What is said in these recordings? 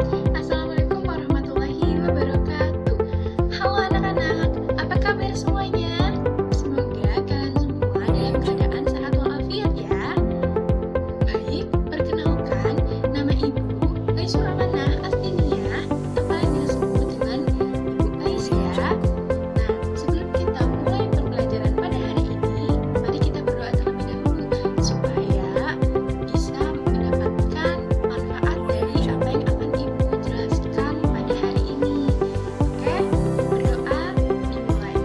Assalamualaikum warahmatullahi wabarakatuh. Halo anak-anak, apa kabar semuanya? Semoga kalian semua dalam keadaan sehat walafiat ya. Baik, perkenalkan, nama Ibu Gais Suramanah Astinia, atau yang disebut dengan Ibu Gais ya. Nah, sebelum kita mulai pembelajaran pada hari ini, mari kita berdoa terlebih dahulu supaya bisa mendapatkan manfaat dari apa yang akan Ibu jelaskan pada hari ini. Oke, berdoa dimulai.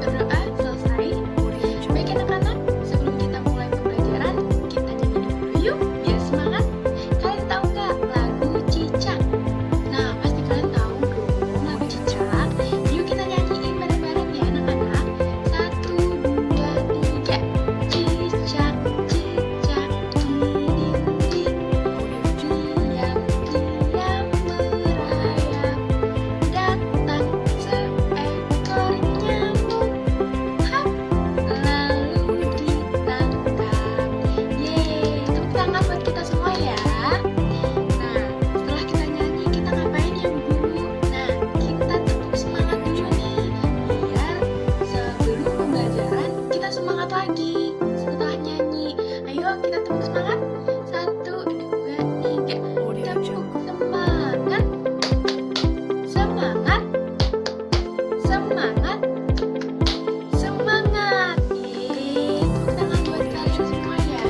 Berdoa selesai. Baik anak-anak, sebelum kita mulai pembelajaran, kita nyanyi dulu yuk, biar semangat. Kalian tahu nggak lagu Cicak? Nah, pasti kalian tahu dong lagu Cicak. Yuk kita nyanyiin bareng-bareng ya anak-anak. 1, 2, 3. Cicak, cicak di dinding, diam-diam merayap. Datang seekor nyamuk, hap, lalu ditangkap. Yeay, tepuk tangan buat kita semua ya. Nah, setelah kita nyanyi, kita ngapain ya Bu Guru? Nah, kita tepuk semangat dulu nih, biar sebelum pembelajaran kita semangat lagi setelah nyanyi. Ayo kita tepuk semangat. 1, 2, 3. Tepuk semangat. Semangat. Semangat. Semangat. Yeay, tepuk tangan buat kalian semua ya.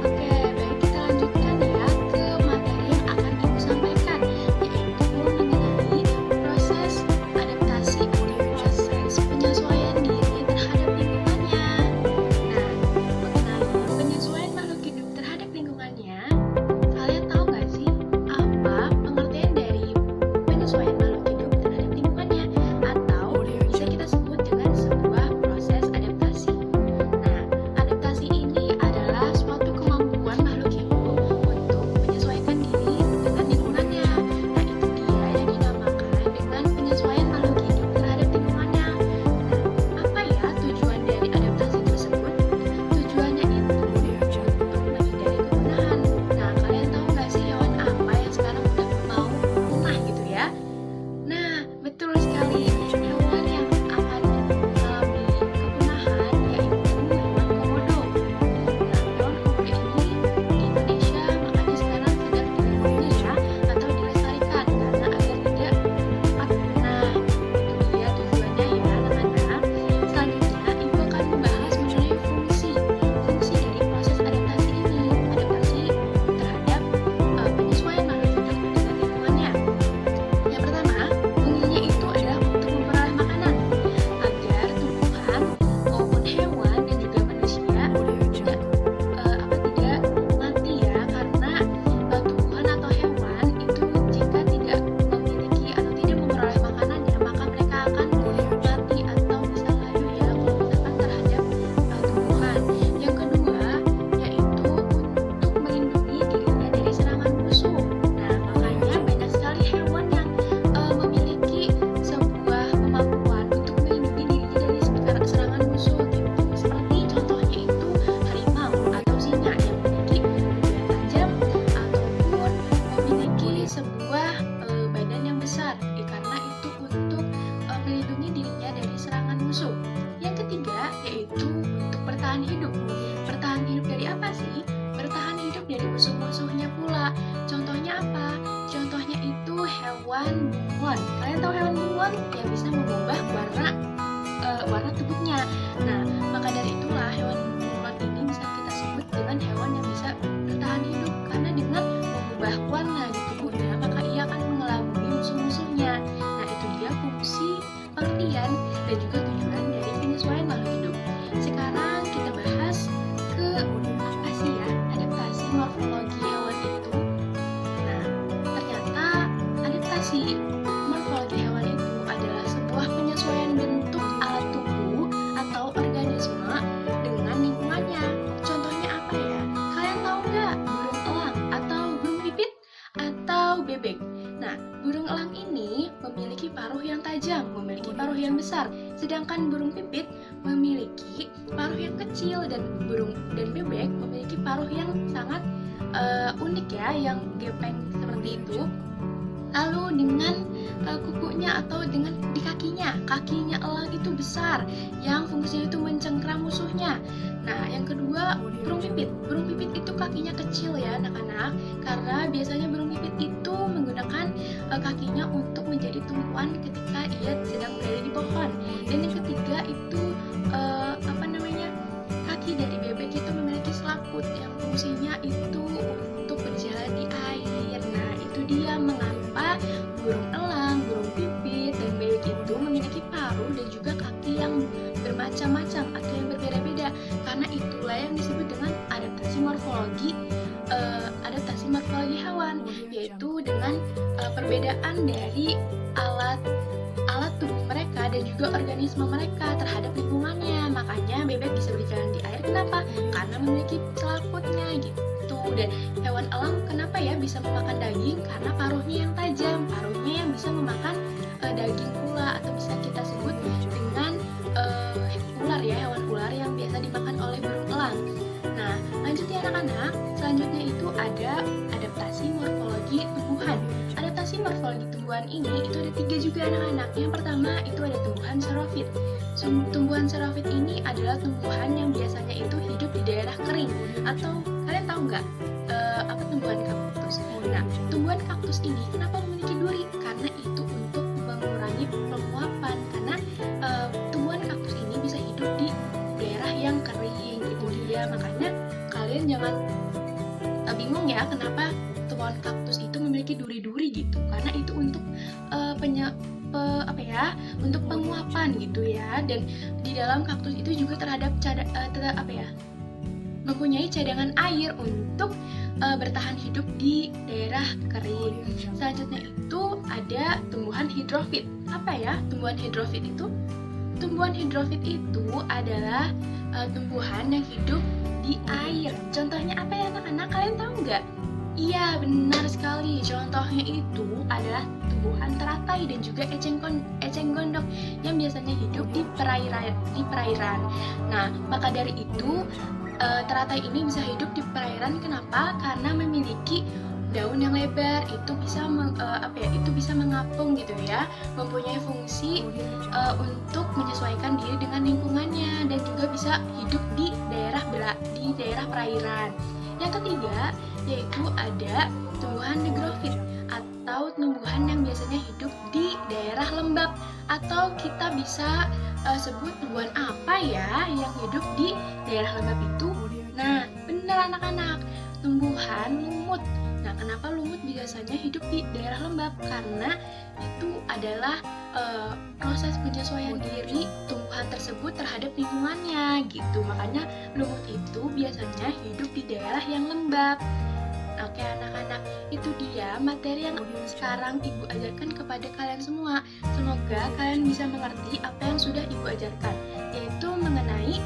Oke, baik kita lanjutkan ya ke materi yang akan Ibu sampaikan, yaitu mengenai proses adaptasi atau proses penyesuaian diri terhadap lingkungannya. Nah, mengenai penyesuaian makhluk hidup terhadap lingkungannya, kalian tahu nggak sih apa pengertian dari penyesuaian makhluk hidup terhadap lingkungannya? Atau bisa kita sebut dengan sebuah proses adaptasi. Nah, adaptasi ini adalah suatu kemampuan makhluk hidup untuk menyesuaikan diri dengan lingkungannya. Nah, itu dia yang dinamakan dengan penyesuaian makhluk hidup terhadap lingkungannya. Nah, apa ya tujuan dari adaptasi tersebut? Tujuannya itu untuk menghindari kepunahan. Nah, kalian tahu nggak sih hewan apa yang sekarang udah mau punah gitu ya? Nah, betul sekali. Hewan yang akan mengalami kepunahan yaitu hewan komodo. Nah, hewan komodo ini di Indonesia makanya sekarang sedang dilindungi ya, atau dilestarikan karena agar tidak cepat punah. Itu dia tujuannya ya anak-anak. Selanjutnya, Ibu akan membahas mengenai fungsi dari proses adaptasi ini. Adaptasi terhadap penyesuaian makhluk hidup dengan lingkungannya. Yang pertama, fungsinya itu adalah untuk memperoleh makanan agar tumbuhan maupun hewan dan juga manusia tidak mati ya, karena tumbuhan atau hewan itu jika tidak memiliki atau tidak memperoleh makanannya, maka mereka akan mati atau bisa layu ya kalau misalkan terhadap tumbuhan. Yang kedua, yaitu untuk melindungi dirinya dari serangan musuh. Nah, makanya banyak sekali hewan yang memiliki sebuah kemampuan untuk melindungi dirinya dari serangan musuh gitu. Seperti contohnya itu harimau atau singa yang memiliki kuda tajam ataupun memiliki sebuah badan yang besar, karena itu untuk melindungi dirinya dari serangan musuh. Yang ketiga yaitu untuk bertahan hidup. Bertahan hidup dari apa sih? Bertahan hidup dari musuh-musuhnya pula. Contohnya apa? Contohnya itu hewan bunglon. Kalian tahu hewan bunglon yang bisa mengubah warna tubuhnya. Nah, maka dari itulah hewan bunglon ini bisa kita sebut dengan hewan yang bisa bertahan hidup, karena dengan mengubah warna di tubuhnya maka ia akan mengelabui musuh-musuhnya. Nah, itu dia fungsi, pengertian, dan juga tujuan dari penyesuaian makhluk hidup. Sekarang kita bahas ke apa sih ya adaptasi morfologi hewan itu. Nah, ternyata adaptasi morfologi hewan itu adalah sebuah penyesuaian bentuk alat tubuh atau organisme dengan lingkungannya. Contohnya apa ya? Kalian tahu nggak burung elang atau burung pipit atau bebek? Nah, burung elang ini memiliki paruh yang tajam, memiliki paruh yang besar, sedangkan burung pipit memiliki paruh yang kecil, dan bebek memiliki paruh yang sangat unik ya, yang gepeng seperti itu. Lalu dengan kukunya atau dengan di kakinya elang itu besar, yang fungsinya itu mencengkram musuhnya. Nah, yang kedua burung pipit. Burung pipit itu kakinya kecil ya anak-anak, karena biasanya burung pipit itu menggunakan kakinya untuk menjadi tumpuan ketika ia sedang berada di pohon. Dan yang ketiga itu kaki dari bebek itu memiliki selaput yang fungsinya itu untuk berjalan di air. Nah, itu dia mengapa burung elang, burung pipit, dan bebek itu memiliki paruh dan juga kaki yang bermacam-macam atau yang berbeda-beda, karena itulah yang disebut dengan adaptasi morfologi hewan, yaitu dengan perbedaan dari alat tubuh mereka dan juga organisme mereka terhadap lingkungannya. Makanya bebek bisa berjalan di air, kenapa? Karena memiliki selaputnya gitu. Dan hewan elang kenapa ya bisa memakan daging? Karena paruhnya yang tajam, paruhnya yang bisa memakan daging pula, atau bisa kita sebut dengan ular ya, hewan ular yang biasa dimakan oleh burung elang. Nah, lanjut ya anak-anak. Selanjutnya itu ada adaptasi morfologi tumbuhan. Adaptasi morfologi tumbuhan ini itu ada 3 juga anak-anak. Yang pertama itu ada tumbuhan xerophyt. Tumbuhan xerophyt ini adalah tumbuhan yang biasanya itu hidup di daerah kering. Atau kalian tahu nggak apa tumbuhan kaktus? Nah, tumbuhan kaktus ini kenapa memiliki duri? Karena itu untuk mengurangi penguapan. Karena tumbuhan kaktus ini bisa hidup di daerah yang kering, itu dia. Makanya kalian jangan bingung ya kenapa tumbuhan kaktus itu memiliki duri-duri gitu, karena itu untuk untuk penguapan gitu ya. Dan di dalam kaktus itu juga mempunyai cadangan air untuk bertahan hidup di daerah kering. Selanjutnya itu ada tumbuhan hidrofit. Apa ya tumbuhan hidrofit itu? Tumbuhan hidrofit itu adalah tumbuhan yang hidup di air. Contohnya apa ya anak-anak? Kalian tahu nggak? Iya, benar sekali. Contohnya itu adalah tumbuhan teratai dan juga eceng gondok yang biasanya hidup di perairan. Nah, maka dari itu teratai ini bisa hidup di perairan. Kenapa? Karena memiliki daun yang lebar, itu bisa mengapung gitu ya, mempunyai fungsi untuk menyesuaikan diri dengan lingkungannya dan juga bisa hidup di daerah perairan. Yang ketiga yaitu ada tumbuhan negrofit atau tumbuhan yang biasanya hidup di daerah lembab, atau kita bisa sebut tumbuhan apa ya yang hidup di daerah lembab itu? Nah, benar anak-anak, tumbuhan lumut. Nah, kenapa lumut biasanya hidup di daerah lembab? Karena itu adalah proses penyesuaian diri tumbuhan tersebut terhadap lingkungannya gitu. Makanya lumut itu biasanya hidup di daerah yang lembab. Oke anak-anak, itu dia materi yang sekarang Ibu ajarkan kepada kalian semua. Semoga kalian bisa mengerti apa yang sudah Ibu ajarkan, yaitu mengenai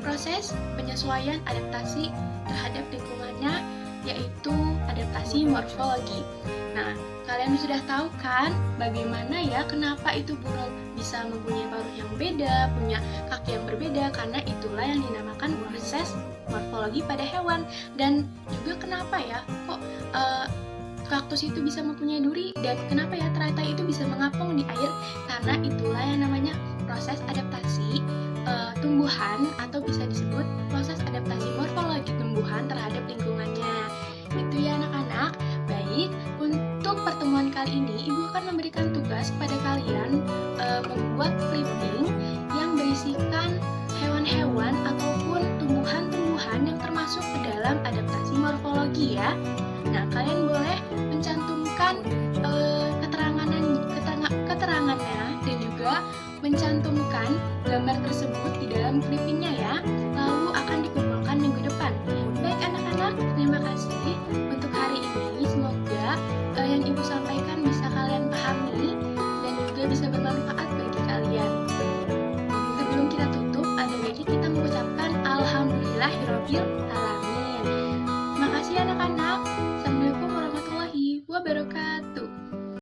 proses penyesuaian adaptasi terhadap lingkungannya, yaitu adaptasi morfologi. Nah, kalian sudah tahu kan bagaimana ya kenapa itu burung bisa mempunyai paruh yang beda, punya kaki yang berbeda, karena itulah yang dinamakan proses morfologi pada hewan. Dan juga kenapa ya kok kaktus itu bisa mempunyai duri, dan kenapa ya teratai itu bisa mengapung di air, karena itulah yang namanya proses adaptasi tumbuhan, atau bisa disebut proses adaptasi morfologi tumbuhan terhadap lingkungannya. Itu ya anak-anak. Baik, untuk pertemuan kali ini Ibu akan memberikan tugas kepada kalian membuat clipping yang berisikan hewan-hewan ataupun tumbuhan-tumbuhan yang termasuk ke dalam adaptasi morfologi ya. Nah, kalian boleh mencantumkan keterangannya dan juga mencantumkan gambar tersebut di dalam clippingnya ya. Lalu akan dikumpulkan minggu depan. Baik anak-anak, terima kasih untuk hari ini. Semoga yang Ibu sampaikan bisa kalian pahami dan juga bisa bermanfaat bagi kalian. Sebelum kita tutup, ada baiknya kita mengucapkan Alhamdulillahirobbil